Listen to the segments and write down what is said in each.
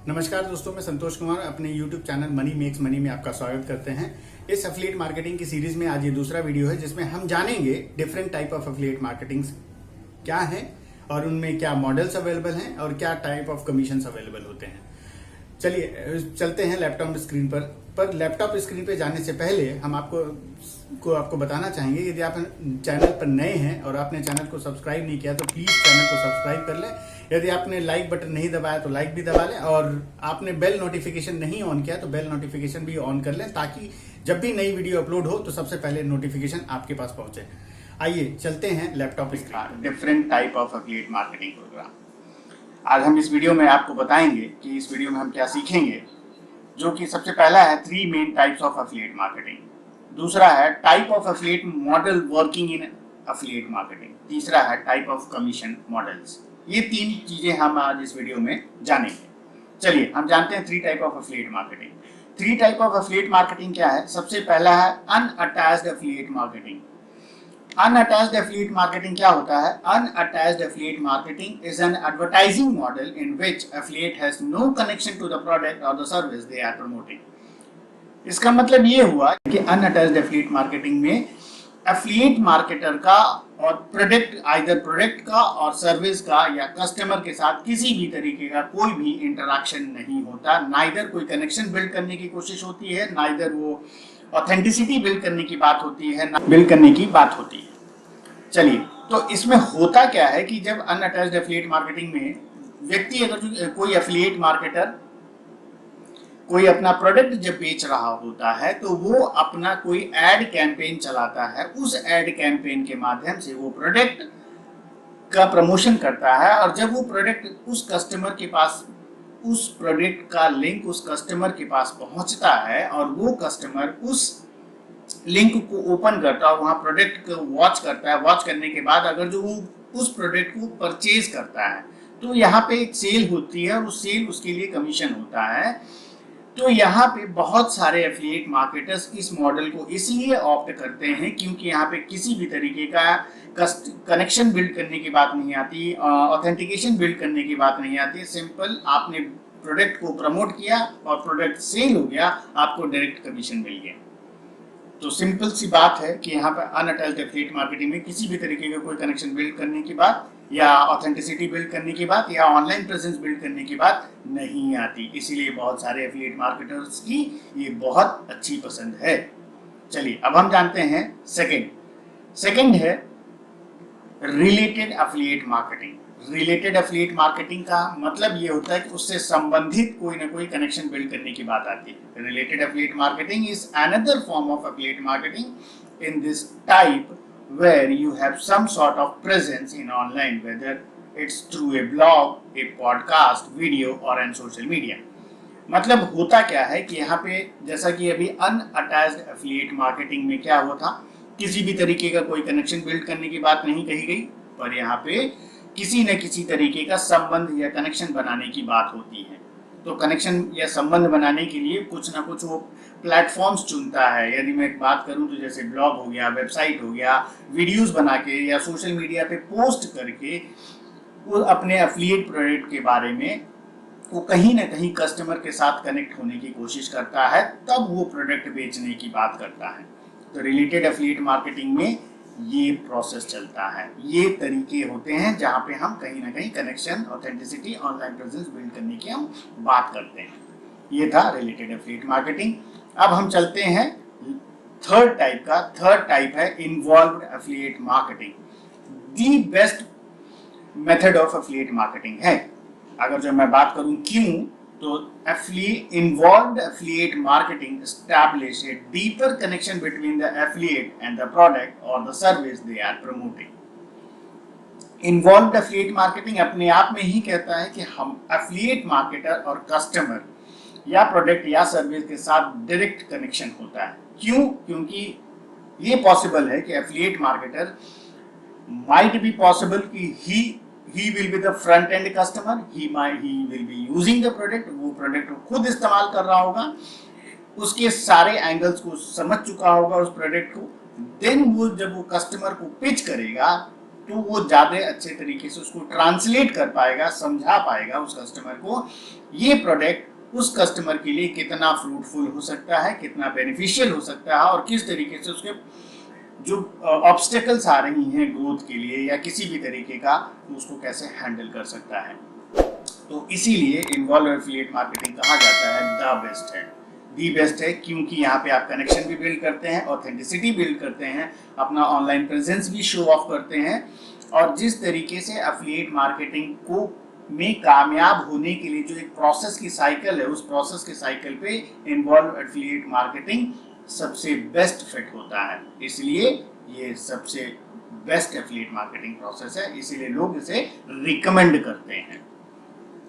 नमस्कार दोस्तों, मैं संतोष कुमार अपने YouTube channel money makes money में आपका स्वागत करते हैं। इस एफिलिएट मार्केटिंग की सीरीज में आज ये दूसरा वीडियो है जिसमें हम जानेंगे different type of affiliate marketing क्या है और उनमें क्या मॉडल्स अवेलेबल हैं और क्या टाइप ऑफ कमीशंस अवेलेबल होते हैं। चलिए चलते हैं लैपटॉप स्क्रीन पर लैपटॉप स्क्रीन पे जाने से पहले हम आपको बताना चाहेंगे, यदि आप चैनल पर नए हैं और आपने चैनल को सब्सक्राइब नहीं किया तो प्लीज चैनल को सब्सक्राइब कर लें। यदि आपने लाइक बटन नहीं दबाया तो लाइक भी दबा लें और आपने बेल नोटिफिकेशन नहीं ऑन किया तो बेल नोटिफिकेशन भी ऑन कर लें, ताकि जब भी नई वीडियो अपलोड हो तो सबसे पहले नोटिफिकेशन आपके पास पहुंचे। आइए चलते हैं laptop screen. Different type of affiliate marketing programme. आज हम इस वीडियो में आपको बताएंगे कि इस वीडियो में हम क्या सीखेंगे, जो कि सबसे पहला है 3 main types of affiliate marketing. दूसरा है type of affiliate model working in affiliate marketing. तीसरा है टाइप ऑफ कमीशन मॉडल्स। ये 3 चीजें हम आज इस वीडियो में जानेंगे। चलिए हम जानते हैं 3 type of affiliate marketing. 3 type of affiliate marketing क्या है? सबसे पहला है unattached affiliate marketing. Unattached affiliate marketing क्या होता है? Unattached affiliate marketing is an advertising model in which affiliate has no connection to the product or the service they are promoting. इसका मतलब ये हुआ कि unattached affiliate marketing में affiliate marketer का और प्रोडक्ट का और सर्विस का या कस्टमर के साथ किसी भी तरीके का कोई भी इंटरेक्शन नहीं होता। नाइदर कोई कनेक्शन बिल्ड करने की कोशिश होती है, नाइदर वो ऑथेंटिसिटी बिल्ड करने की बात होती है, बिल्ड करने की बात होती है। चलिए, तो इसमें होता क्या है कि जब अनअटैच्ड एफिलिएट मार्केटिंग में व्यक्ति अगर कोई एफिलिएट मार्केटर कोई अपना प्रोडक्ट जब बेच रहा होता है तो वो अपना कोई एड कैंपेन चलाता है। उस एड कैंपेन के माध्यम से वो प्रोडक्ट का प्रमोशन करता है और जब वो प्रोडक्ट उस कस्टमर के पास, उस प्रोडक्ट का लिंक उस कस्टमर के पास पहुंचता है और वो कस्टमर उस लिंक को ओपन करता है, वहां प्रोडक्ट को वॉच करता है। वॉच करने के बाद अगर जो वो उस प्रोडक्ट को परचेज करता है तो यहाँ पे एक सेल होती है और उस सेल उसके लिए कमीशन होता है। तो यहाँ पे बहुत सारे एफिलिएट मार्केटर्स इस मॉडल को इसलिए ऑप्ट करते हैं क्योंकि यहाँ पे किसी भी तरीके का कनेक्शन बिल्ड करने की बात नहीं आती, ऑथेंटिकेशन बिल्ड करने की बात नहीं आती। सिंपल आपने प्रोडक्ट को प्रमोट किया और प्रोडक्ट सेल हो गया, आपको डायरेक्ट कमीशन मिल गया। तो सिंपल सी बात है कि यहाँ पे अनअटैच्ड एफिलिएट मार्केटिंग में किसी भी तरीके का कोई कनेक्शन बिल्ड करने की बात या ऑथेंटिसिटी बिल्ड करने की बात या ऑनलाइन प्रेजेंस बिल्ड करने की बात नहीं आती। इसीलिए बहुत सारे एफिलिएट मार्केटर्स की ये बहुत अच्छी पसंद है। चलिए अब हम जानते हैं सेकंड है related affiliate marketing. Related affiliate marketing का मतलब ये होता है कि उससे संबंधित कोई ना कोई कनेक्शन बिल्ड करने की बात आती है। Related affiliate marketing is another form of affiliate marketing in this type where you have some sort of presence in online, whether it's through a blog, a podcast, video or on social media. मतलब होता क्या है कि यहाँ पे जैसा कि अभी अनअटैच्ड एफिलिएट मार्केटिंग में क्या हुआ था, किसी भी तरीके का कोई कनेक्शन बिल्ड करने की बात नहीं कही गई, पर यहाँ पे किसी न किसी तरीके का संबंध या कनेक्शन बनाने की बात होती है। तो कनेक्शन या संबंध बनाने के लिए कुछ ना कुछ वो प्लेटफॉर्म्स चुनता है। यदि मैं बात करूं तो जैसे ब्लॉग हो गया, वेबसाइट हो गया, वीडियोस बना के या सोशल मीडिया पे पोस्ट करके वो अपने एफिलिएट प्रोडक्ट के बारे में वो कहीं ना कहीं कस्टमर के साथ कनेक्ट होने की कोशिश करता है, तब वो प्रोडक्ट बेचने की बात करता है। तो रिलेटेड एफिलिएट मार्केटिंग में ये प्रोसेस चलता है, ये तरीके होते हैं जहां पे हम कहीं ना कहीं connection, authenticity, online presence build करने की हम बात करते हैं। ये था रिलेटेड एफिलिएट मार्केटिंग। अब हम चलते हैं थर्ड टाइप है involved affiliate marketing. The best method of affiliate marketing है। अगर जो मैं बात करूं क्यों, तो involved affiliate marketing establish a deeper connection between the affiliate and the product or the service they are promoting. Involved affiliate marketing अपने आप में ही कहता है कि हम affiliate marketer और customer या प्रोडक्ट या सर्विस के साथ डायरेक्ट कनेक्शन होता है। क्यों? क्योंकि ये पॉसिबल है कि affiliate marketer might be possible कि he will be the front end customer, he will be using the product, वो प्रोडक्ट को खुद इस्तेमाल कर रहा होगा, उसके सारे एंगल्स को समझ चुका होगा उस प्रोडक्ट को। देन वो जब वो कस्टमर को पिच करेगा तो वो ज़्यादा अच्छे तरीके से उसको ट्रांसलेट कर पाएगा, समझा पाएगा उस कस्टमर को ये प्रोडक्ट उस कस्टमर के लिए कितना फ्रूटफुल हो सकता है, कितना बेनिफिशियल हो सकता है और किस तरीके से उसके जो ऑब्स्टेकल्स आ रही हैं ग्रोथ के लिए या किसी भी तरीके का, तो उसको कैसे हैंडल कर सकता है। तो इसीलिए इन्वॉल्व एफिलिएट मार्केटिंग कहा जाता है द बेस्ट है, दी बेस्ट है, क्योंकि यहाँ पे आप कनेक्शन भी बिल्ड करते हैं, ऑथेंटिसिटी बिल्ड करते हैं, अपना ऑनलाइन प्रेजेंस भी शो ऑफ करते हैं। और जिस तरीके से एफिलिएट मार्केटिंग को में कामयाब होने के लिए जो एक प्रोसेस की साइकिल है, उस प्रोसेस के साइकिल पे इन्वॉल्व एफिलिएट मार्केटिंग सबसे बेस्ट फिट होता है। इसलिए ये सबसे बेस्ट एफिलिएट मार्केटिंग प्रोसेस है, इसीलिए लोग इसे रिकमेंड करते हैं।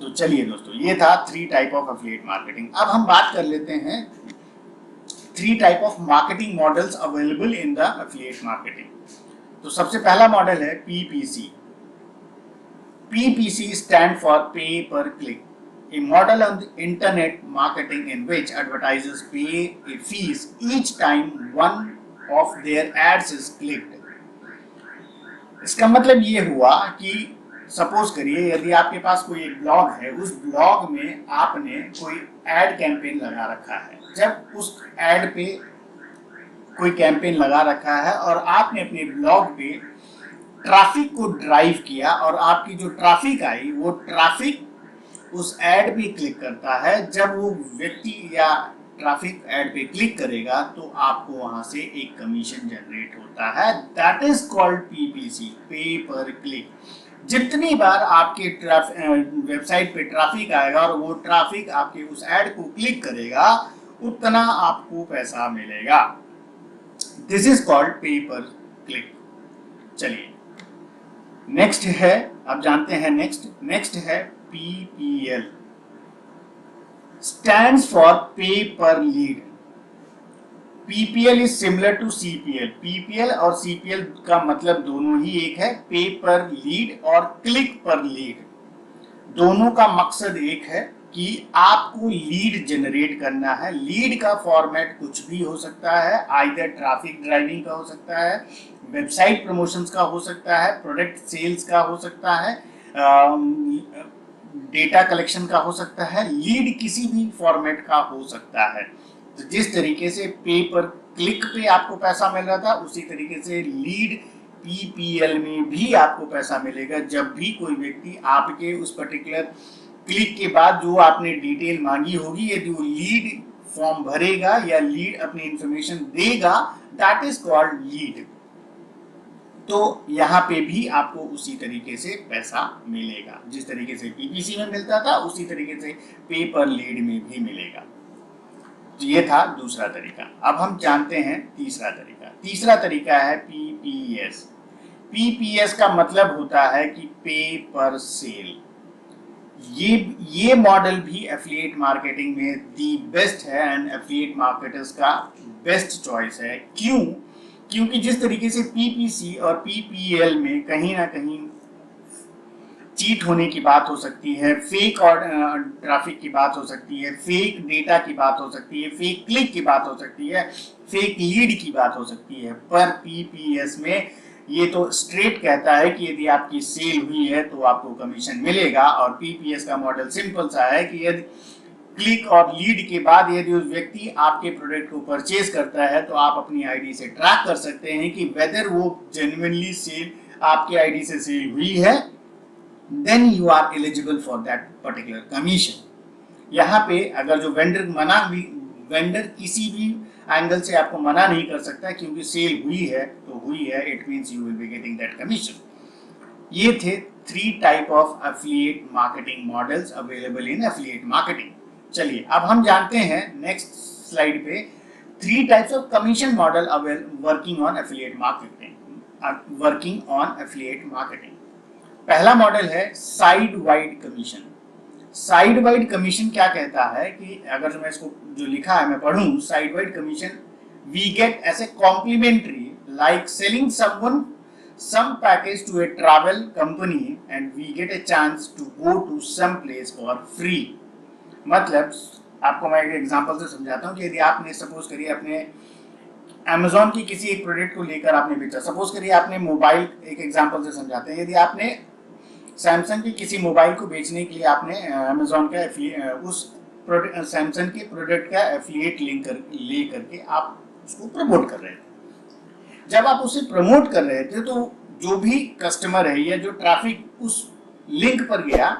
तो चलिए दोस्तों, ये था 3 टाइप ऑफ एफिलिएट मार्केटिंग। अब हम बात कर लेते हैं 3 type of marketing models available in the affiliate marketing. तो सबसे पहला मॉडल है PPC। PPC stand for pay per click, a model on the internet marketing in which advertisers pay a fees each time one of their ads is clicked। इसका मतलब ये हुआ कि suppose करिए यदि आपके पास कोई एक ब्लॉग है, उस ब्लॉग में आपने कोई एड कैंपेन लगा रखा है। जब उस एड पे कोई कैंपेन लगा रखा है और आपने अपने ब्लॉग पे ट्रैफिक को ड्राइव किया और आपकी जो ट्रैफिक आई वो ट्रैफिक उस एड पे क्लिक करता है, जब वो व्यक्ति या ट्रैफिक एड पे क्लिक करेगा तो आपको वहां से एक कमीशन जनरेट होता है। दैट इज कॉल्ड PPC, पे पर क्लिक। जितनी बार आपके वेबसाइट पे ट्रैफिक आएगा और वो ट्रैफिक आपके उस एड को क्लिक करेगा, उतना आपको पैसा मिलेगा। दिस इज कॉल्ड पे पर क्लिक। चलिए नेक्स्ट है, अब जानते हैं नेक्स्ट है PPL, stands for pay per lead. PPL is similar to CPL। PPL और CPL का मतलब दोनों ही एक है, पे पर लीड और क्लिक पर लीड। दोनों का मकसद एक है कि आपको लीड जनरेट करना है। लीड का फॉर्मेट कुछ भी हो सकता है, आइदर ट्रैफिक ड्राइविंग का हो सकता है, वेबसाइट प्रमोशंस का हो सकता है, प्रोडक्ट सेल्स का हो सकता है, डेटा कलेक्शन का हो सकता है। लीड किसी भी फॉर्मेट का हो सकता है। तो जिस तरीके से पे पर क्लिक पे आपको पैसा मिल रहा था, उसी तरीके से लीड PPL में भी आपको पैसा मिलेगा। जब भी कोई व्यक्ति आपके उस पर्टिकुलर क्लिक के बाद जो आपने डिटेल मांगी होगी, यदि वो लीड फॉर्म भरेगा या लीड अपनी इंफॉर्मेशन देगा, दैट इज कॉल्ड लीड। तो यहाँ पे भी आपको उसी तरीके से पैसा मिलेगा। जिस तरीके से PPC में मिलता था, उसी तरीके से पे पर लीड में भी मिलेगा। तो ये था दूसरा तरीका। अब हम जानते हैं तीसरा तरीका। तीसरा तरीका है PPS। PPS का मतलब होता है कि पे पर सेल। ये मॉडल भी एफिलिएट मार्केटिंग में दी बेस्ट है एंड एफिलिएट मार्केटर्स का बेस्ट चॉइस है। क्यों? क्योंकि जिस तरीके से PPC और PPL में कहीं ना कहीं चीट होने की बात हो सकती है, फेक और ट्रैफिक की बात हो सकती है, फेक डेटा की बात हो सकती है, फेक क्लिक की बात हो सकती है, फेक लीड की बात हो सकती है, पर PPS में ये तो स्ट्रेट कहता है कि यदि आपकी सेल हुई है तो आपको कमीशन मिलेगा। और PPS का मॉडल सिंपल सा है कि यदि क्लिक और लीड के बाद यदि उस व्यक्ति आपके प्रोडक्ट को परचेज करता है तो आप अपनी आईडी से ट्रैक कर सकते हैं कि वेदर वो जेन्युइनली सेल आपके आईडी से सेल हुई है, then you are eligible for that particular commission. यहाँ पे अगर जो वेंडर किसी भी एंगल से आपको मना नहीं कर सकता, क्योंकि सेल हुई है तो हुई है, it means you will be getting that commission. ये थे 3 type of affiliate marketing models available in affiliate marketing. चलिए अब हम जानते हैं नेक्स्ट स्लाइड पे 3 types of commission model working on affiliate marketing. पहला मॉडल है side wide commission. Side wide commission क्या कहता है कि अगर मैं इसको जो लिखा है मैं पढ़ूं, sitewide commission we get as a complimentary like selling someone some package to a travel company and we get a chance to go to some place for free। मतलब आपको मैं एक एग्जांपल से समझाता हूँ कि यदि आपने सपोज करिए अपने अमेजोन की किसी एक प्रोडक्ट को लेकर आपने बेचा, सपोज करिए आपने मोबाइल, एक एग्जांपल से समझाते हैं, यदि आपने सैमसंग की किसी मोबाइल को बेचने के लिए आपने अमेजोन का उस सैमसंग के प्रोडक्ट का एफिलिएट लिंक ले करके आप उसको प्रमोट कर रहे थे। जब आप उसे प्रमोट कर रहे थे तो जो भी कस्टमर है या जो ट्रैफिक उस लिंक पर गया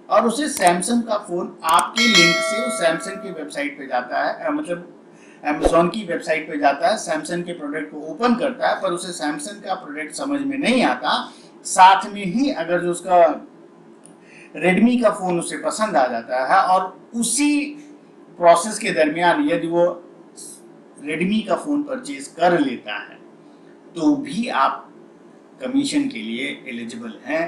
और उसे सैमसंग का फोन आपके लिंक से उस सैमसंग की वेबसाइट पे जाता है, मतलब अमेजोन की वेबसाइट पे जाता है, सैमसंग के प्रोडक्ट को ओपन करता है, पर उसे सैमसंग का प्रोडक्ट समझ में नहीं आता। साथ में ही अगर जो उसका रेडमी का फोन उसे पसंद आ जाता है और उसी प्रोसेस के दरमियान यदि वो रेडमी का फोन परचेज कर लेता है तो भी आप कमीशन के लिए एलिजिबल हैं।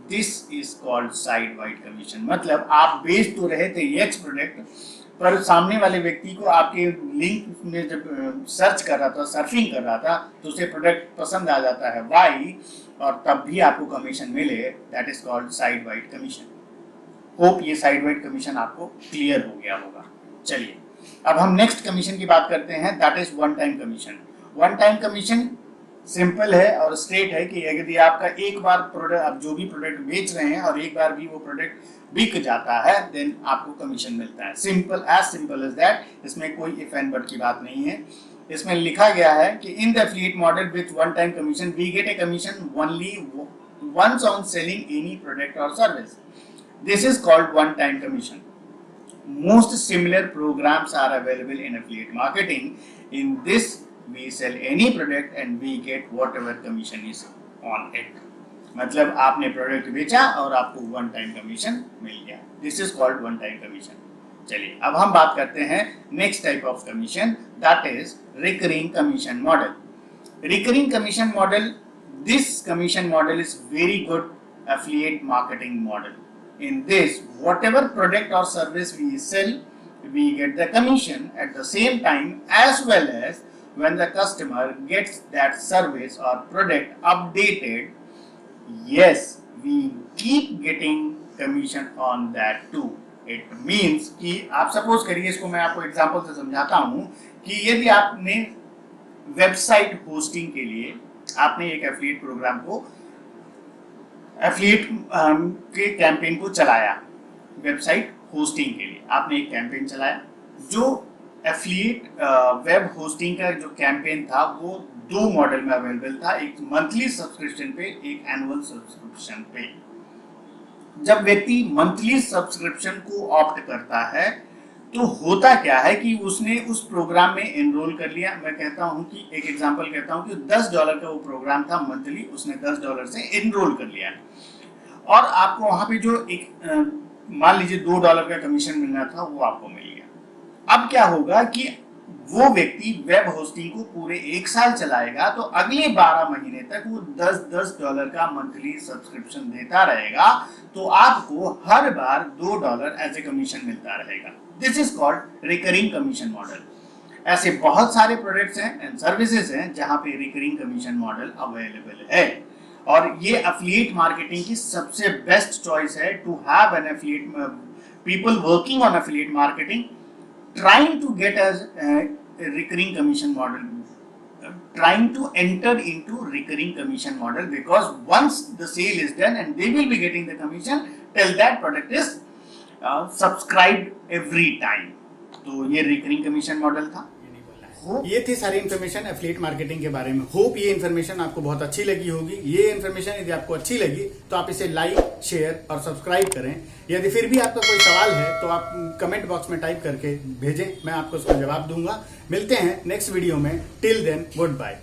This is called side wide commission. मतलब आप बेच तो रहे थे एक्स प्रोडक्ट, पर सामने वाले व्यक्ति को आपके लिंक में जब सर्च कर रहा था, सर्फिंग कर रहा था, तो उसे प्रोडक्ट पसंद आ जाता है वाई, और तब भी आपको कमीशन मिले। That is called side wide commission. Hope ये साइड वाइड कमीशन आपको क्लियर हो गया होगा। चलिए अब हम नेक्स्ट कमीशन की बात करते हैं, that is one time commission. One time commission simple है और स्ट्रेट है कि यदि आपका एक बार प्रोडक्ट, आप जो भी प्रोडक्ट बेच रहे हैं और एक बार भी वो प्रोडक्ट बिक जाता है, देन आपको कमीशन मिलता है। Simple as that. इसमें कोई इफ एंड बट की बात नहीं है। इसमें लिखा गया है कि in the affiliate model with one time commission we get a commission only once on selling any product और service. This is called one time commission. Most similar programs are available in affiliate marketing. In this, we sell any product and we get whatever commission is on it. मतलब आपने product बेचा और आपको one time commission मिल गया. This is called one time commission. चलिए अब हम बात करते हैं next type of commission, that is recurring commission model. Recurring commission model, this commission model is very good affiliate marketing model. In this, whatever product or service we sell, we get the commission at the same time, as well as when the customer gets that service or product updated, yes, we keep getting commission on that too. It means कि आप suppose करिए, इसको मैं आपको example से समझाता हूँ कि यदि आपने वेबसाइट होस्टिंग के लिए आपने एक एफिलिएट प्रोग्राम को, एफिलिएट के कैंपेन को चलाया, वेबसाइट होस्टिंग के लिए आपने एक कैंपेन चलाया. जो एफिलिएट वेब होस्टिंग का जो कैंपेन था वो दो मॉडल में अवेलेबल था, एक मंथली सब्सक्रिप्शन पे, एक एनुअल सब्सक्रिप्शन पे. जब व्यक्ति मंथली सब्सक्रिप्शन को ऑप्ट करता है तो होता क्या है कि उसने उस प्रोग्राम में एनरोल कर लिया. मैं कहता हूं कि एक एग्जांपल कहता हूं कि $10 का वो प्रोग्राम था मंथली, उसने $10 से एनरोल कर लिया और आपको वहां पे जो एक मान लीजिए $2 का कमीशन मिलना था वो आपको मिल गया. अब क्या होगा कि वो व्यक्ति वेब होस्टिंग को पूरे 1 साल चलाएगा तो अगले 12 महीने तक वो $10 का मंथली सब्सक्रिप्शन देता रहेगा, तो आपको हर बार $2 एज ए कमीशन मिलता रहेगा. This is called recurring commission model. ऐसे बहुत सारे प्रोडक्ट्स हैं एंड सर्विसेज हैं जहां पे रिकरिंग कमीशन मॉडल अवेलेबल है और ये एफिलिएट मार्केटिंग की सबसे बेस्ट चॉइस है to have an affiliate people working on affiliate marketing trying to get a recurring commission model, trying to enter into recurring commission model, because once the sale is done and they will be getting the commission till that product is subscribed every time. तो ये recurring commission model था. ये थी सारी information affiliate marketing के बारे में. Hope ये इन्फॉर्मेशन आपको बहुत अच्छी लगी होगी. ये इन्फॉर्मेशन यदि आपको अच्छी लगी तो आप इसे लाइक, शेयर और सब्सक्राइब करें. यदि फिर भी आपका कोई सवाल है तो आप कमेंट बॉक्स में टाइप करके भेजें, मैं आपको उसका जवाब दूंगा. मिलते हैं नेक्स्ट वीडियो में. Till then, good bye.